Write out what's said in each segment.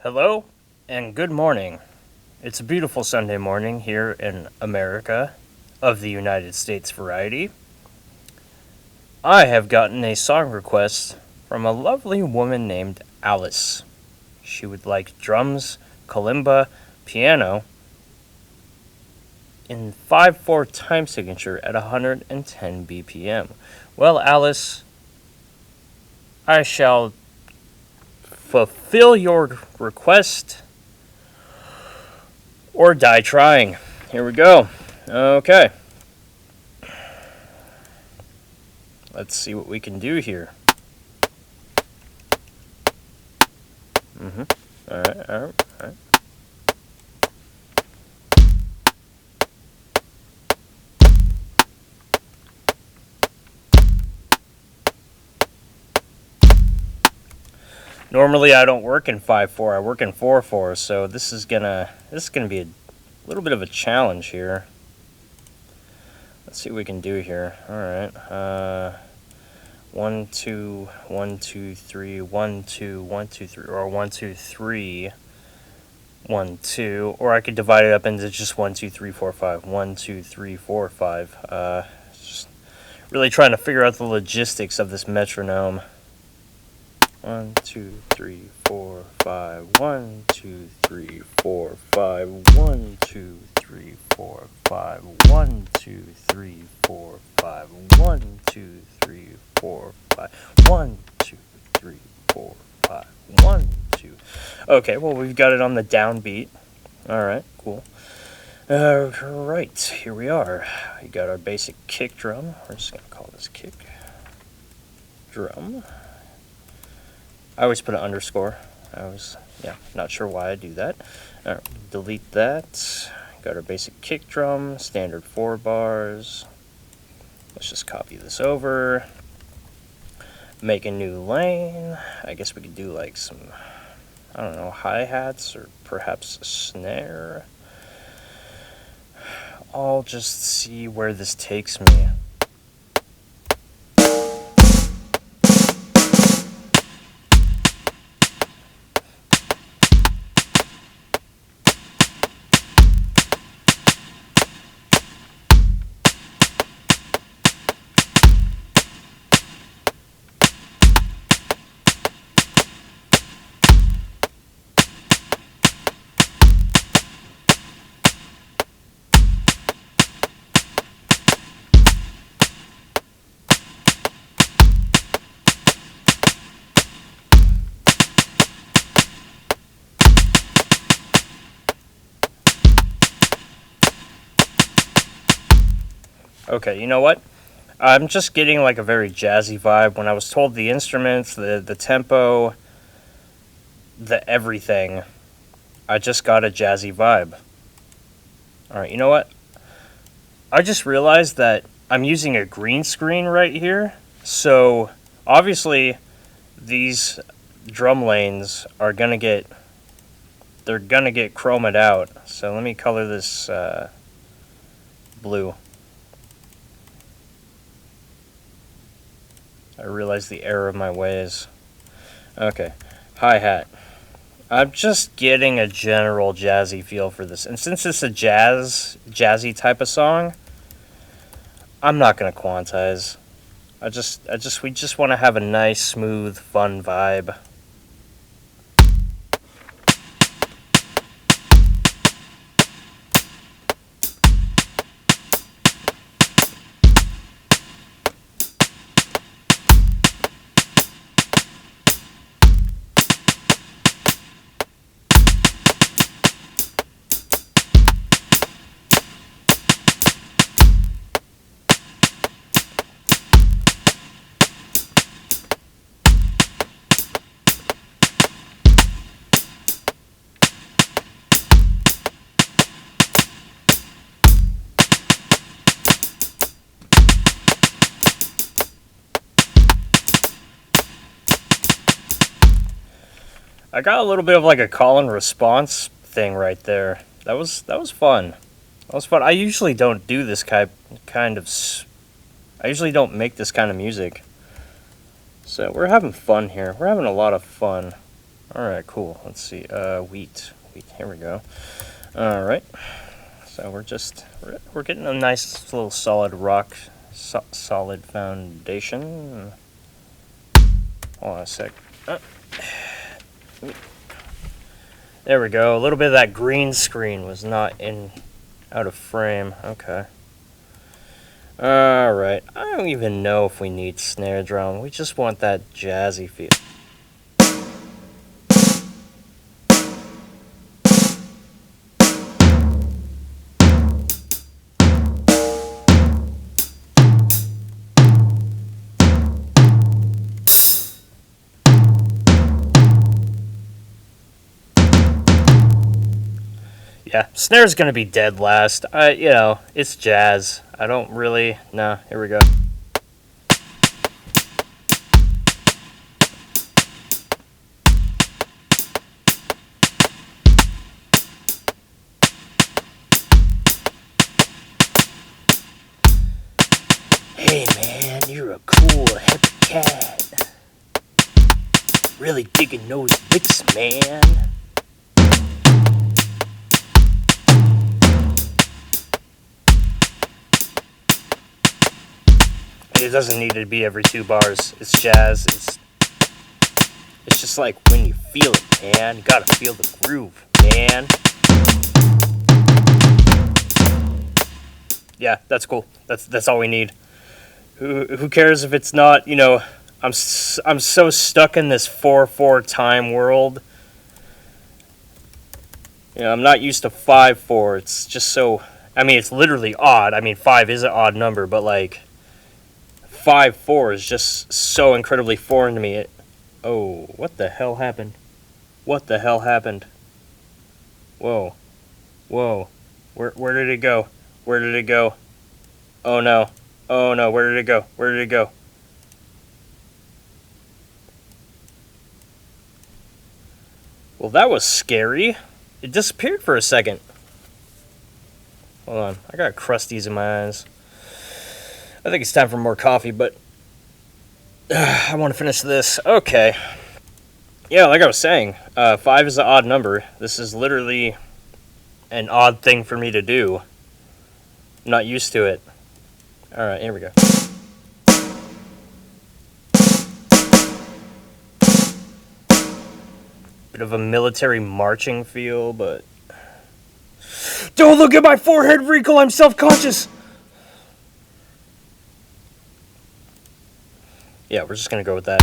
Hello and good morning. It's a beautiful Sunday morning here in America of the United States variety. I have gotten a song request from a lovely woman named Alice. She would like drums, kalimba, piano in 5/4 time signature at 110 BPM. Well, Alice, I shall fulfill your request or die trying. Here we go. Okay. Let's see what we can do here. Alright. Normally I don't work in 5/4, I work in 4/4, so this is gonna be a little bit of a challenge here. Let's see what we can do here. Alright. 1 2 1 2 3 1 2 1 2 3, or 1 2 3 1 2, or I could divide it up into just 1 2 3 4 5 1 2 3 4 5. Just really trying to figure out the logistics of this metronome. 1 2 3 4 5 1 2 3 4 5 1 2 3 4 5 1 2 3 4 5 1 2 3 4 5 1 2 3 4 5 1 2. Okay, well, we've got it on the downbeat. Alright, cool. Right, here we are. We got our basic kick drum. We're just gonna call this kick drum. I always put an underscore. Not sure why I do that. Alright, delete that. Got our basic kick drum, standard 4 bars. Let's just copy this over. Make a new lane. I guess we could do like some, I don't know, hi-hats or perhaps a snare. I'll just see where this takes me. Okay, you know what? I'm just getting like a very jazzy vibe. When I was told the instruments, the tempo, the everything, I just got a jazzy vibe. Alright, you know what? I just realized that I'm using a green screen right here. So, obviously, these drum lanes are gonna get, they're gonna get chromed out. So let me color this blue. I realize the error of my ways. Okay, hi-hat. I'm just getting a general jazzy feel for this. And since it's a jazzy type of song, I'm not gonna quantize. We just want to have a nice, smooth, fun vibe. I got a little bit of like a call and response thing right there. That was fun. That was fun. I usually don't do this I usually don't make this kind of music. So we're having fun here. We're having a lot of fun. Alright, cool. Let's see. Wheat. Here we go. Alright. So we're getting a nice little solid rock, solid foundation. Hold on a sec. There we go. A little bit of that green screen was not out of frame. Okay. Alright. I don't even know if we need snare drum. We just want that jazzy feel. Yeah, snare's gonna be dead last. It's jazz. I don't really... Nah, here we go. Hey man, you're a cool, hip cat. Really digging those licks, man. It doesn't need to be every 2 bars. It's jazz. It's just like when you feel it, man. You gotta feel the groove, man. Yeah, that's cool. That's all we need. Who cares if it's not, I'm so stuck in this 4/4 time world. I'm not used to 5/4. It's just so, it's literally odd. 5 is an odd number, but like 5/4 is just so incredibly foreign to me. Oh, what the hell happened? What the hell happened? Whoa. Whoa. Where did it go? Where did it go? Oh no. Oh no, where did it go? Where did it go? Well, that was scary. It disappeared for a second. Hold on, I got crusties in my eyes. I think it's time for more coffee, but I want to finish this. Okay. Yeah, like I was saying, 5 is an odd number. This is literally an odd thing for me to do. I'm not used to it. Alright, here we go. Bit of a military marching feel, but... Don't look at my forehead wrinkle, I'm self-conscious! Yeah, we're just gonna go with that.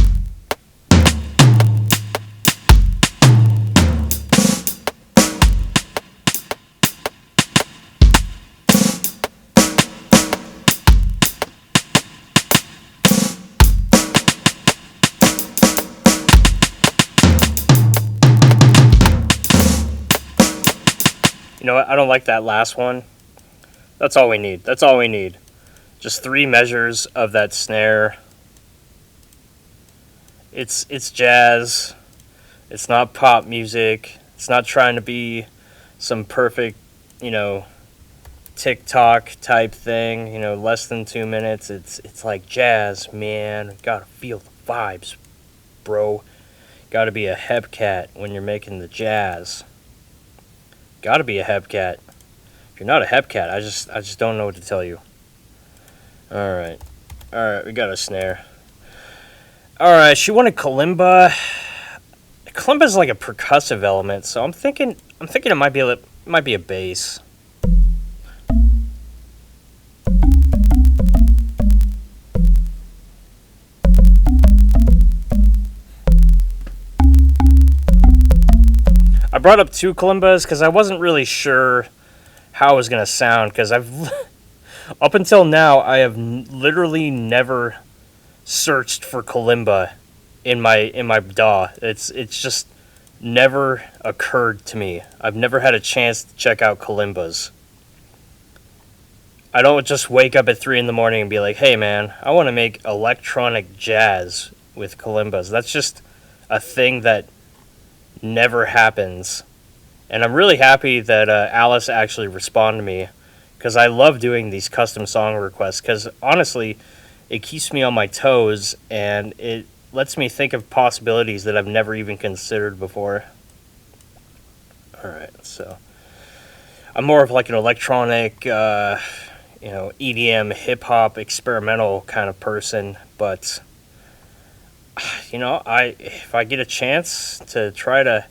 You know what? I don't like that last one. That's all we need. That's all we need. Just 3 measures of that snare. It's jazz. It's not pop music. It's not trying to be some perfect, TikTok type thing. Less than 2 minutes. It's like jazz, man. Gotta feel the vibes, bro. Gotta be a Hepcat when you're making the jazz. Gotta be a Hepcat. If you're not a Hepcat, I just don't know what to tell you. Alright, we got a snare. Alright, she wanted kalimba. Kalimba's like a percussive element, so I'm thinking it might be a bass. I brought up 2 kalimbas because I wasn't really sure how it was going to sound, because up until now, I have literally never searched for kalimba in my DAW. It's just never occurred to me. I've never had a chance to check out kalimbas. I don't just wake up at 3 in the morning and be like, hey man, I want to make electronic jazz with kalimbas. That's just a thing that never happens. And I'm really happy that Alice actually responded to me, because I love doing these custom song requests, because honestly, it keeps me on my toes, and lets me think of possibilities that I've never even considered before. Alright, so I'm more of like an electronic, EDM, hip-hop, experimental kind of person, but, if I get a chance to try to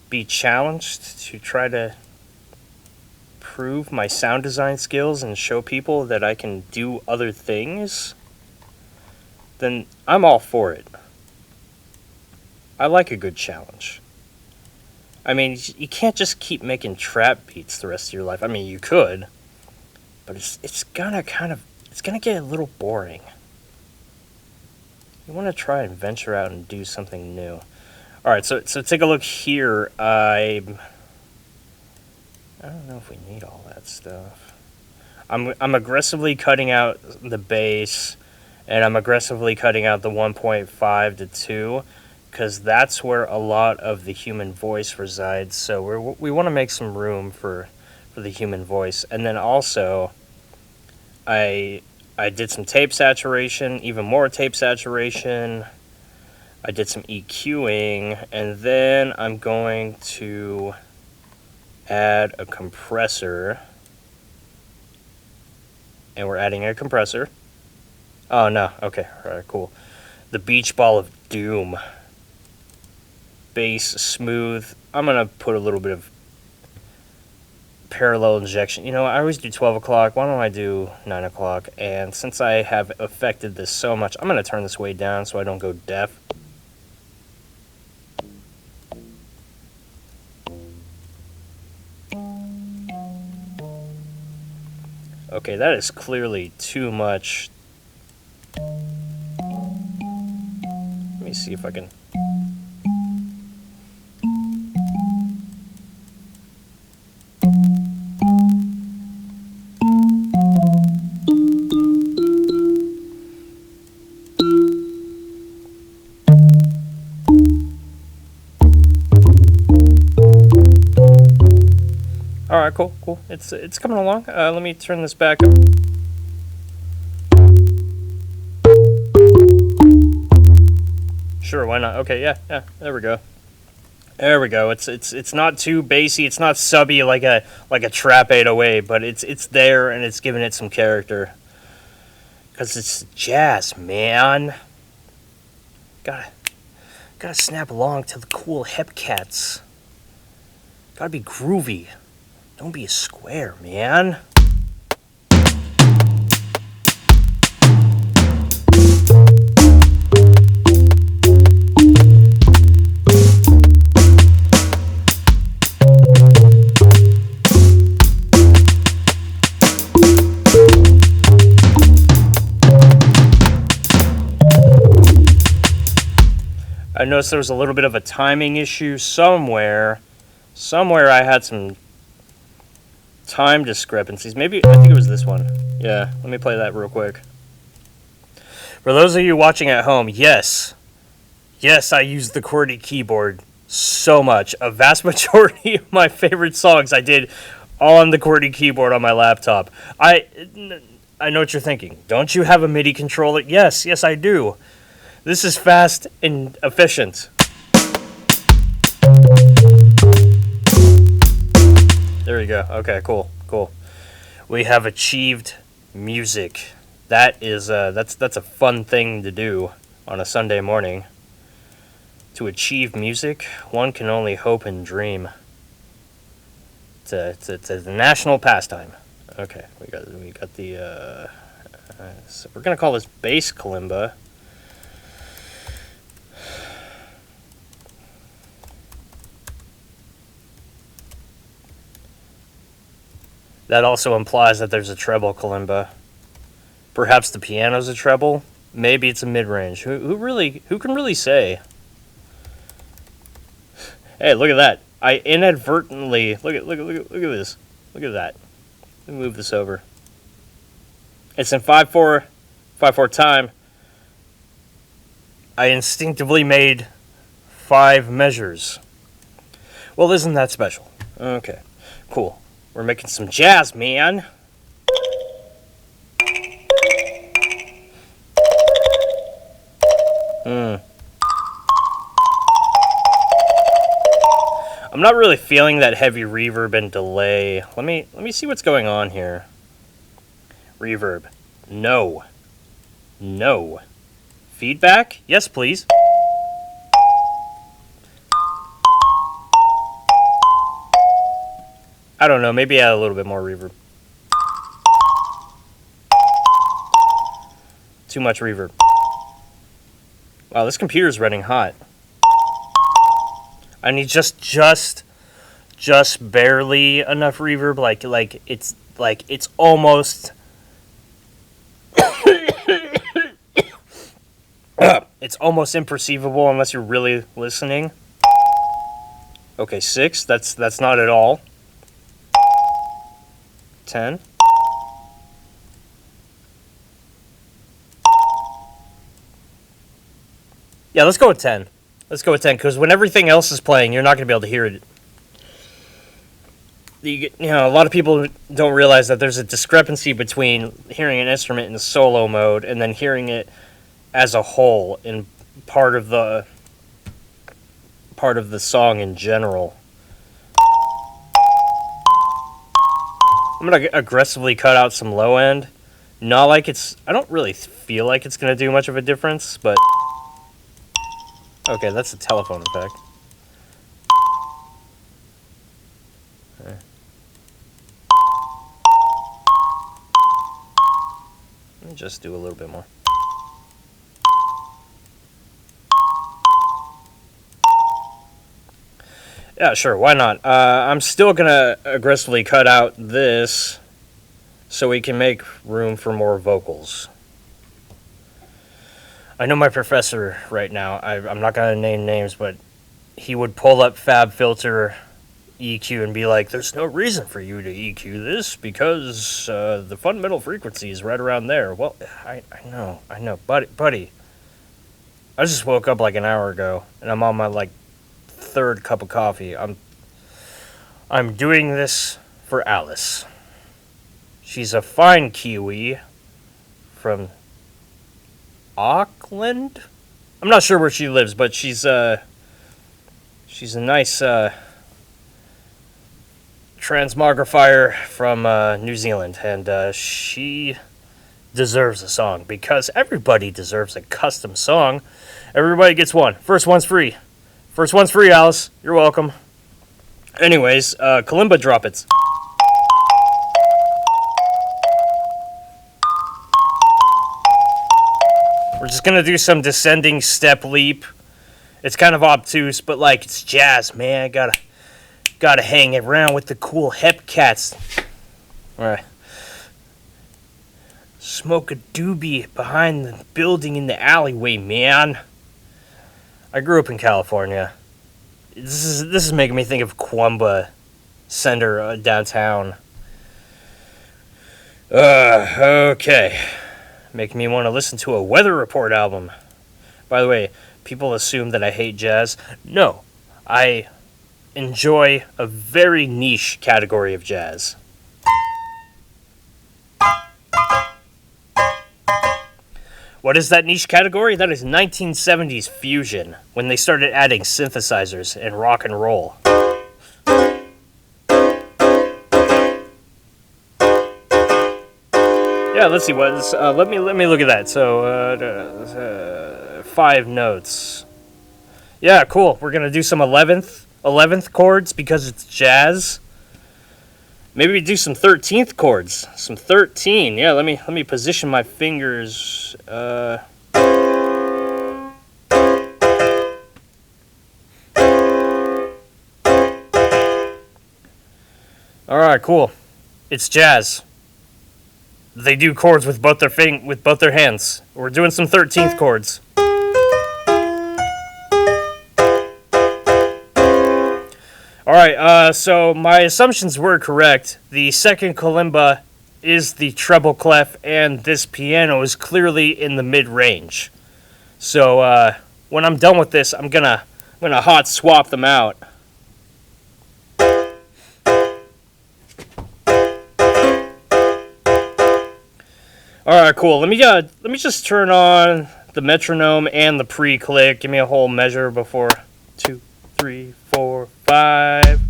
be challenged, to try to prove my sound design skills and show people that I can do other things, then I'm all for it. I like a good challenge. I mean, you can't just keep making trap beats the rest of your life. I mean, you could, but it's gonna get a little boring. You want to try and venture out and do something new. All right, so take a look here. I don't know if we need all that stuff. I'm aggressively cutting out the bass, and I'm aggressively cutting out the 1.5 to 2, because that's where a lot of the human voice resides. So we want to make some room for the human voice. And then also, I did some tape saturation, even more tape saturation. I did some EQing, and then I'm going to add a compressor. And we're adding a compressor. Oh, no. Okay. All right, cool. The Beach Ball of Doom. Bass, smooth. I'm going to put a little bit of parallel injection. You know, I always do 12 o'clock. Why don't I do 9 o'clock? And since I have affected this so much, I'm going to turn this way down so I don't go deaf. Okay, that is clearly too much. Let me see if I can... Alright, cool. It's coming along. Let me turn this back up. Sure, why not? Okay, yeah, there we go. There we go. It's not too bassy, it's not subby like a trap 808, but it's there and it's giving it some character. Cause it's jazz, man. Gotta snap along to the cool hip cats. Gotta be groovy. Don't be a square, man. I noticed there was a little bit of a timing issue somewhere. Somewhere I had some time discrepancies. Maybe, I think it was this one. Yeah, let me play that real quick. For those of you watching at home, yes, I use the QWERTY keyboard so much. A vast majority of my favorite songs I did on the QWERTY keyboard on my laptop. I know what you're thinking. Don't you have a MIDI controller? Yes, I do. This is fast and efficient. There we go. Okay, cool. We have achieved music. That is that's a fun thing to do on a Sunday morning. To achieve music, one can only hope and dream. It's a national pastime. Okay, we got the so we're gonna call this bass kalimba. That also implies that there's a treble kalimba. Perhaps the piano's a treble. Maybe it's a mid-range. Who can really say? Hey, look at that. I inadvertently look at this. Look at that. Let me move this over. It's in 5/4 time. I instinctively made 5 measures. Well, isn't that special? Okay, cool. We're making some jazz, man. I'm not really feeling that heavy reverb and delay. Let me see what's going on here. Reverb. No. No. Feedback? Yes, please. I don't know, maybe add a little bit more reverb. Too much reverb. Wow, this computer's running hot. I need just barely enough reverb, like it's almost it's almost imperceivable unless you're really listening. Okay, 6, that's not at all. 10. Yeah, let's go with 10. Let's go with 10, because when everything else is playing, you're not going to be able to hear it. You know, a lot of people don't realize that there's a discrepancy between hearing an instrument in solo mode and then hearing it as a whole in part of the song in general. I'm going to aggressively cut out some low end. Not like it's... I don't really feel like it's going to do much of a difference, but... Okay, that's a telephone effect. Okay. Let me just do a little bit more. Yeah, sure, why not? I'm still gonna aggressively cut out this so we can make room for more vocals. I know my professor right now, I'm not gonna name names, but he would pull up FabFilter EQ and be like, there's no reason for you to EQ this because the fundamental frequency is right around there. Well, I know, buddy. I just woke up like an hour ago and I'm on my like third cup of coffee. I'm doing this for Alice. She's a fine Kiwi from Auckland. I'm not sure where she lives, but she's a nice transmogrifier from New Zealand, and she deserves a song because everybody deserves a custom song. Everybody gets one. First one's free. First one's free, Alice. You're welcome. Anyways, kalimba droppets. We're just gonna do some descending step leap. It's kind of obtuse, but like it's jazz, man. Gotta hang around with the cool hep cats. All right. Smoke a doobie behind the building in the alleyway, man. I grew up in California. This is making me think of Kwamba Center downtown. Okay. Making me want to listen to a Weather Report album. By the way, people assume that I hate jazz. No, I enjoy a very niche category of jazz. What is that niche category? That is 1970s fusion, when they started adding synthesizers and rock and roll. Yeah, let's see what's. Let me look at that. So 5 notes. Yeah, cool. We're gonna do some 11th chords because it's jazz. Maybe we do some 13th chords. Some 13. Yeah, let me position my fingers. All right, cool. It's jazz. They do chords with both their hands. We're doing some 13th chords. Alright, so my assumptions were correct. The second kalimba is the treble clef, and this piano is clearly in the mid-range. So, when I'm done with this, I'm gonna hot swap them out. Alright, cool. Let me just turn on the metronome and the pre-click. Give me a whole measure before 2, 3, 4, 5.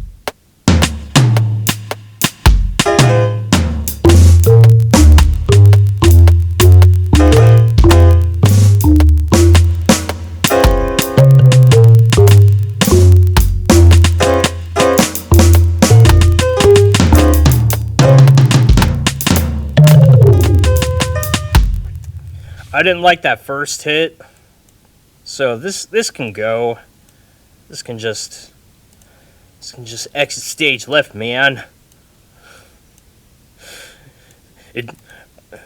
I didn't like that first hit, so this can go. This can just exit stage left, man.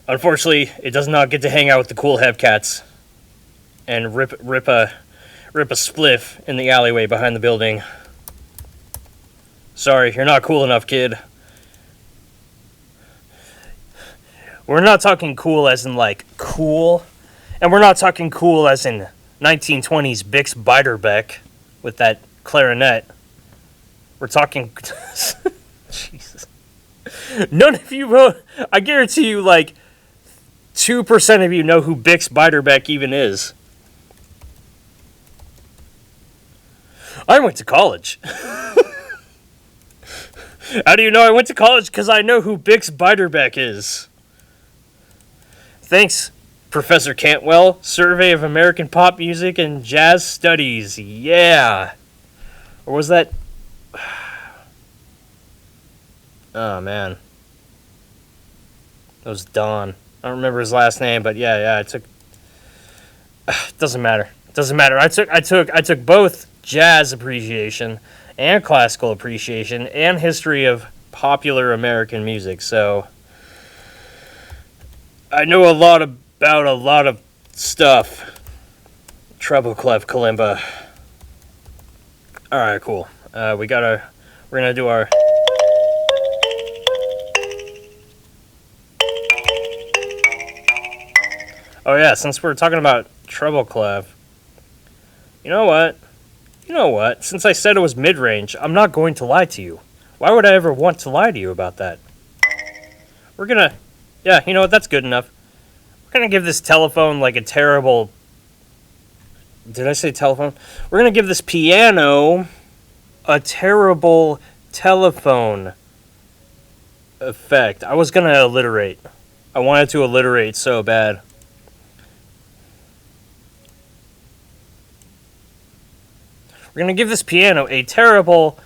Unfortunately, it does not get to hang out with the cool Hepcats and rip a spliff in the alleyway behind the building. Sorry, you're not cool enough, kid. We're not talking cool as in, like, cool. And we're not talking cool as in 1920s Bix Beiderbecke with that clarinet. We're talking... Jesus. None of you... I guarantee you, like, 2% of you know who Bix Beiderbecke even is. I went to college. How do you know I went to college? Because I know who Bix Beiderbecke is. Thanks, Professor Cantwell, Survey of American Pop Music and Jazz Studies. Yeah. Or was that... Oh, man. That was Don. I don't remember his last name, but yeah, I took... Doesn't matter. I took both jazz appreciation and classical appreciation and history of popular American music, so... I know a lot about a lot of stuff. Treble clef kalimba. Alright, cool. We're gonna do our... Oh yeah, since we're talking about treble clef, you know what? Since I said it was mid-range, I'm not going to lie to you. Why would I ever want to lie to you about that? We're gonna... Yeah, you know what? That's good enough. We're going to give this telephone like a terrible... Did I say telephone? We're going to give this piano a terrible telephone effect. I was going to alliterate. I wanted to alliterate so bad. We're going to give this piano a terrible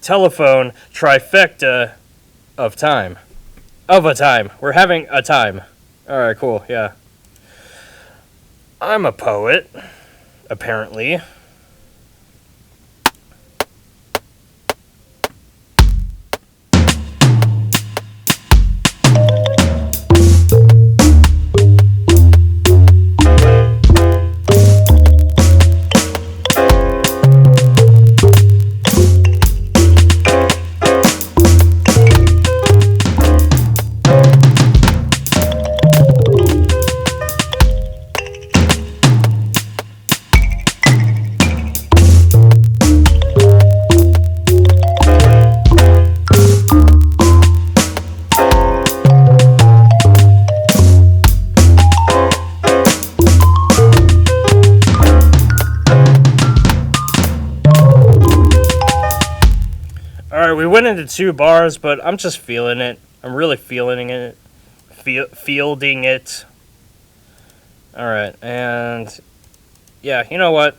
telephone trifecta of time. Of a time. We're having a time. Alright, cool, yeah. I'm a poet, apparently. We went into 2 bars, but I'm just feeling it. I'm really feeling it. Fielding it. Alright, and... Yeah, you know what?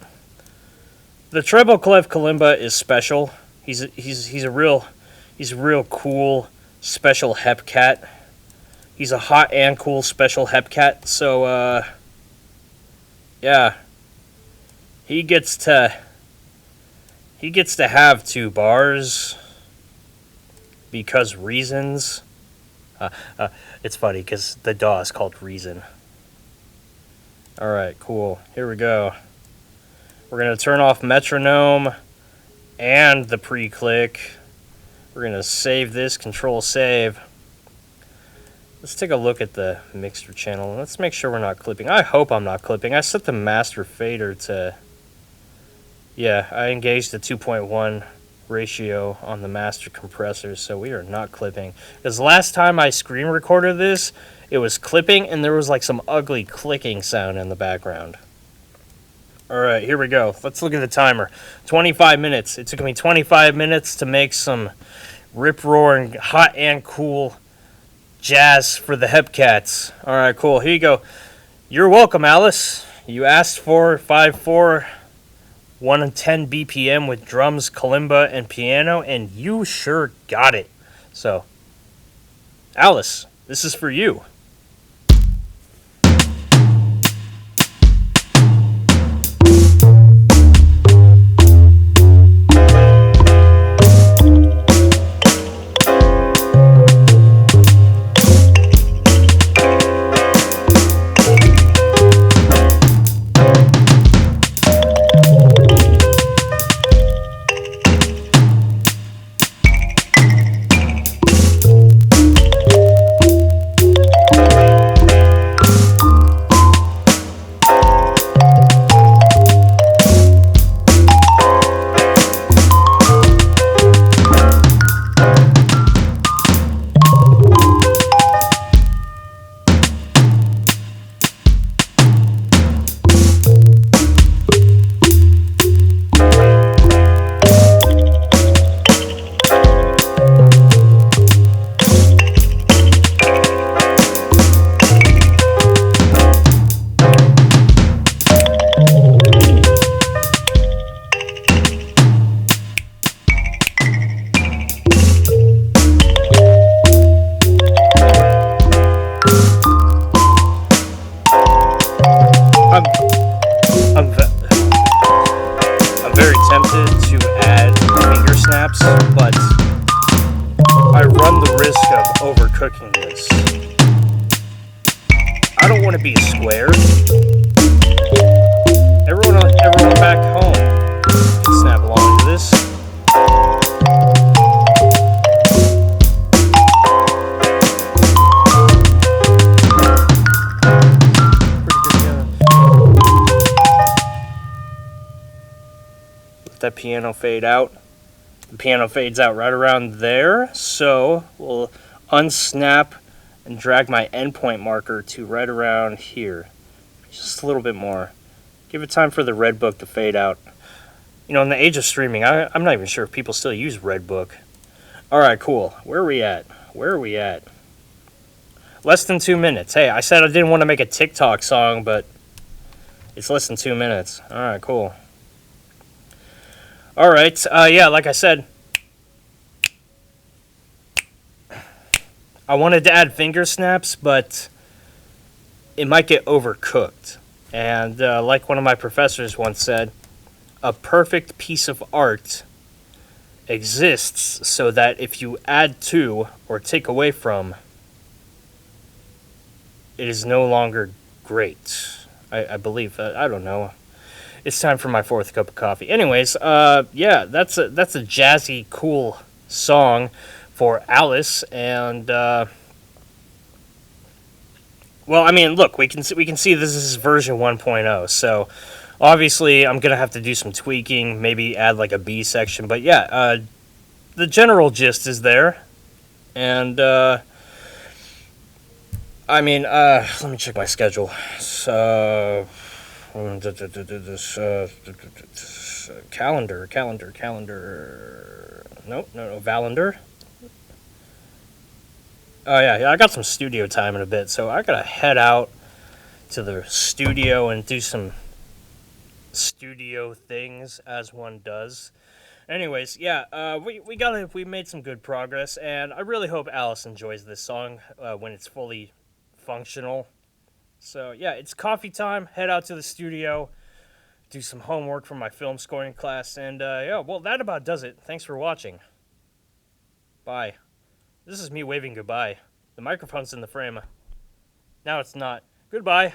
The treble clef kalimba is special. He's a real cool special hepcat. He's a hot and cool special hepcat, so, yeah. He gets to have 2 bars... Because reasons. It's funny because the DAW is called Reason. Alright, cool. Here we go. We're going to turn off metronome and the pre-click. We're going to save this, Control Save. Let's take a look at the mixer channel. Let's make sure we're not clipping. I hope I'm not clipping. I set the master fader to... Yeah, I engaged the 2.1 ratio on the master compressor, so we are not clipping. Because last time I screen recorded this, it was clipping and there was like some ugly clicking sound in the background. All right, here we go. Let's look at the timer. 25 minutes. It took me 25 minutes to make some rip-roaring, hot and cool jazz for the Hepcats. All right, cool. Here you go. You're welcome, Alice. You asked for 5/4, 110 BPM with drums, kalimba, and piano, and you sure got it. So, Alice, this is for you. I'm, I'm, I'm very tempted to add finger snaps, but I run the risk of overcooking this. I don't want to be a square. Everyone back home can snap along to this. Let that piano fade out. The piano fades out right around there, so we'll unsnap and drag my endpoint marker to right around here. Just a little bit more. Give it time for the red book to fade out. You know, in the age of streaming, I'm not even sure if people still use Redbook. Alright, cool. Where are we at? Where are we at? Less than 2 minutes. Hey, I said I didn't want to make a TikTok song, but it's less than 2 minutes. Alright, cool. Alright, yeah, like I said, I wanted to add finger snaps, but it might get overcooked. And like one of my professors once said, a perfect piece of art exists so that if you add to or take away from, it is no longer great. I believe. I don't know. It's time for my 4th cup of coffee. Anyways, yeah, that's a jazzy, cool song for Alice, and well, I mean, look, we can see this is version 1.0, so obviously I'm gonna have to do some tweaking, maybe add like a B section, but yeah, the general gist is there, and I mean, let me check my schedule. So, calendar. No, Valender. Oh yeah, I got some studio time in a bit, so I gotta head out to the studio and do some studio things as one does. Anyways, yeah, we made some good progress, and I really hope Alice enjoys this song when it's fully functional. So yeah, it's coffee time. Head out to the studio, do some homework for my film scoring class, and yeah, well, that about does it. Thanks for watching. Bye. This is me waving goodbye. The microphone's in the frame. Now it's not. Goodbye.